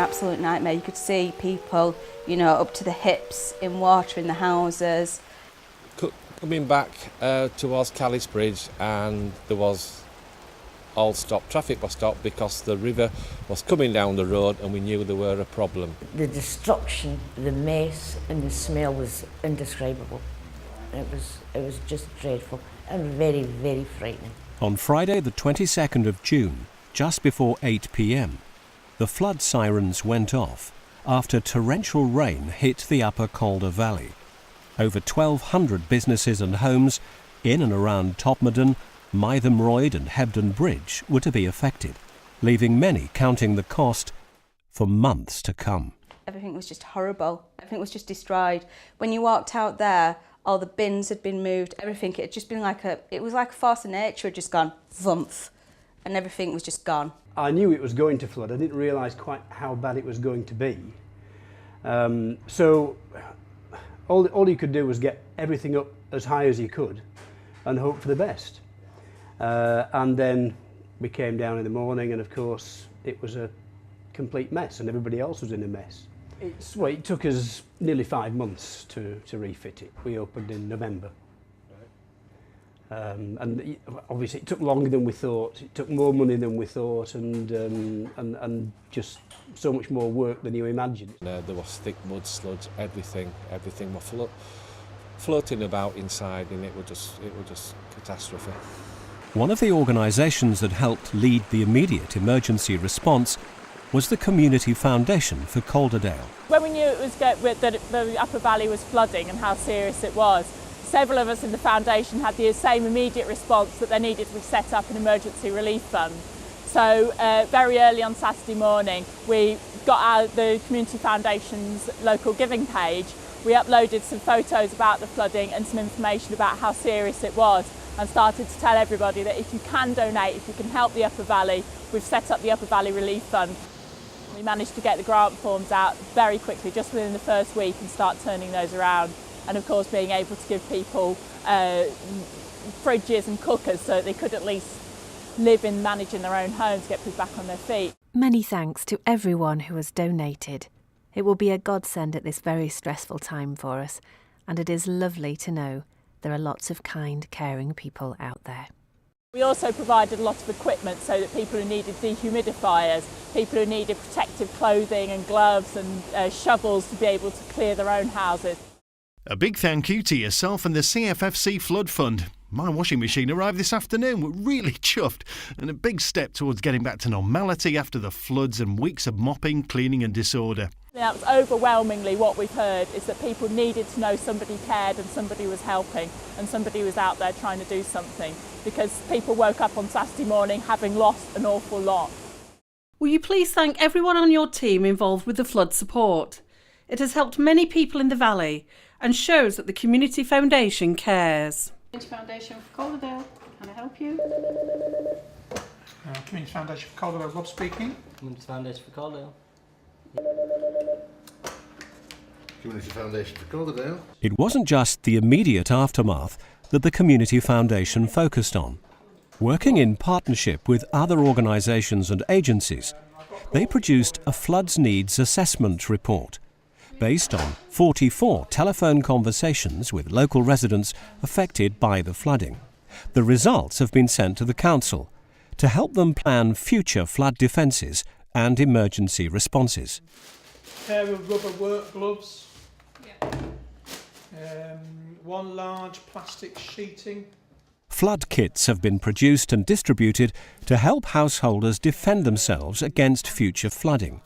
absolute nightmare. You could see people, you know, up to the hips in water in the houses. Coming back towards Callis Bridge, and there was all stopped, traffic was stopped because the river was coming down the road and we knew there were a problem. The destruction, the mess and the smell was indescribable. It was just dreadful and very, very frightening. On Friday the 22nd of June, just before 8 p.m, the flood sirens went off after torrential rain hit the upper Calder Valley. Over 1,200 businesses and homes in and around Todmorden, Mytham Royd and Hebden Bridge were to be affected, leaving many counting the cost for months to come. Everything was just horrible. Everything was just destroyed. When you walked out there, all the bins had been moved, everything. It had just been like it was like a force of nature had just gone thump, and everything was just gone. I knew it was going to flood. I didn't realise quite how bad it was going to be. So all you could do was get everything up as high as you could and hope for the best. And then we came down in the morning, and of course it was a complete mess, and everybody else was in a mess. It took us nearly 5 months to refit it. We opened in November. And obviously it took longer than we thought. It took more money than we thought, and just so much more work than you imagined. There was thick mud, sludge, everything was floating about inside, and it was just catastrophe. One of the organisations that helped lead the immediate emergency response was the Community Foundation for Calderdale. When we knew that the Upper Valley was flooding and how serious it was, several of us in the foundation had the same immediate response that there needed to be set up an emergency relief fund. So very early on Saturday morning, we got out the Community Foundation's local giving page. We uploaded some photos about the flooding and some information about how serious it was, and started to tell everybody that if you can donate, if you can help the Upper Valley, we've set up the Upper Valley Relief Fund. We managed to get the grant forms out very quickly, just within the first week, and start turning those around. And of course being able to give people fridges and cookers so that they could at least live in managing their own homes, get people back on their feet. Many thanks to everyone who has donated. It will be a godsend at this very stressful time for us, and it is lovely to know there are lots of kind, caring people out there. We also provided a lot of equipment so that people who needed dehumidifiers, people who needed protective clothing and gloves and shovels to be able to clear their own houses. A big thank you to yourself and the CFFC Flood Fund. My washing machine arrived this afternoon. We're really chuffed, and a big step towards getting back to normality after the floods and weeks of mopping, cleaning and disorder. That was overwhelmingly what we've heard, is that people needed to know somebody cared and somebody was helping and somebody was out there trying to do something, because people woke up on Saturday morning having lost an awful lot. Will you please thank everyone on your team involved with the flood support? It has helped many people in the valley and shows that the Community Foundation cares. Community Foundation for Calderdale, can I help you? Community Foundation for Calderdale, Rob speaking. Community Foundation for Calderdale. Community Foundation for Calderdale. It wasn't just the immediate aftermath that the Community Foundation focused on. Working in partnership with other organisations and agencies, they produced a Floods Needs Assessment report based on 44 telephone conversations with local residents affected by the flooding. The results have been sent to the council to help them plan future flood defences and emergency responses. Pair of rubber work gloves, one large plastic sheeting. Flood kits have been produced and distributed to help householders defend themselves against future flooding.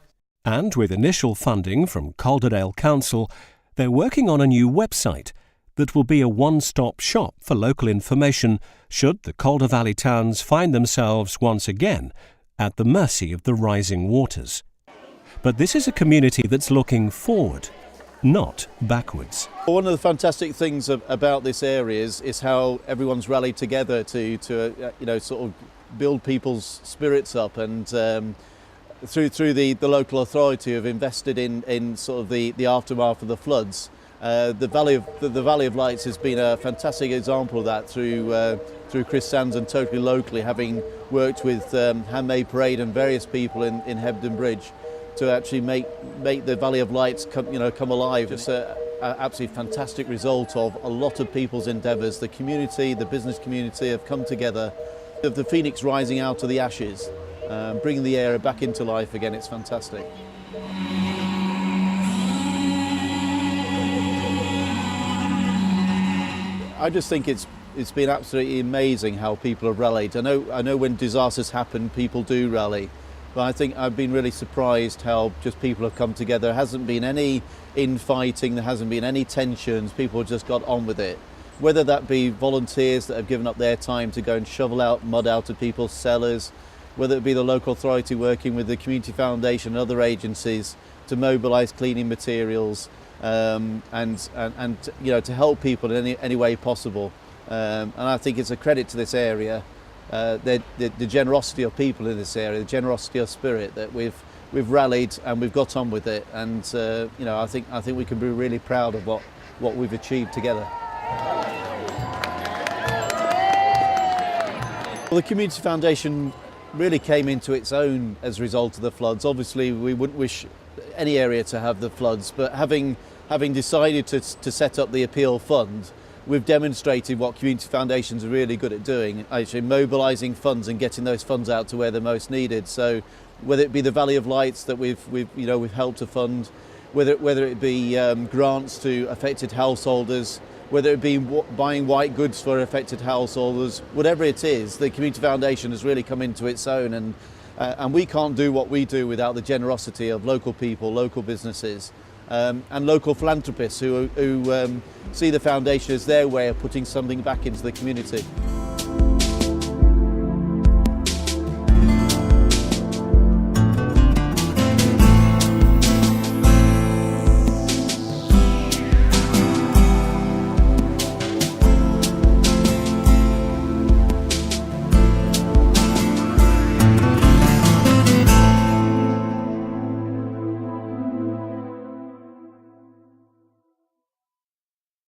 And with initial funding from Calderdale Council, they're working on a new website that will be a one-stop shop for local information should the Calder Valley towns find themselves once again at the mercy of the rising waters. But this is a community that's looking forward, not backwards. One of the fantastic things about this area is how everyone's rallied together to sort of build people's spirits up, and through the local authority have invested in sort of the aftermath of the floods. The Valley of Lights has been a fantastic example of that through Chris Sands, and totally locally, having worked with Handmade Parade and various people in Hebden Bridge. to actually make the Valley of Lights come alive. It's an absolutely fantastic result of a lot of people's endeavours. The community, the business community have come together. The phoenix rising out of the ashes, bringing the area back into life again. It's fantastic. I just think it's been absolutely amazing how people have rallied. I know when disasters happen, people do rally, but I think I've been really surprised how just people have come together. There hasn't been any infighting, there hasn't been any tensions. People have just got on with it. Whether that be volunteers that have given up their time to go and shovel out mud out of people's cellars, whether it be the local authority working with the Community Foundation and other agencies to mobilise cleaning materials, and to help people in any way possible. And I think it's a credit to this area, the generosity of people in this area, the generosity of spirit that we've rallied and we've got on with it. And I think we can be really proud of what we've achieved together. Well, the Community Foundation really came into its own as a result of the floods. Obviously, we wouldn't wish any area to have the floods, but having decided to set up the appeal fund, we've demonstrated what Community Foundations are really good at doing, actually mobilising funds and getting those funds out to where they're most needed. So whether it be the Valley of Lights that we've helped to fund, whether it be grants to affected householders, whether it be buying white goods for affected householders, whatever it is, the Community Foundation has really come into its own, and we can't do what we do without the generosity of local people, local businesses, and local philanthropists who see the foundation as their way of putting something back into the community.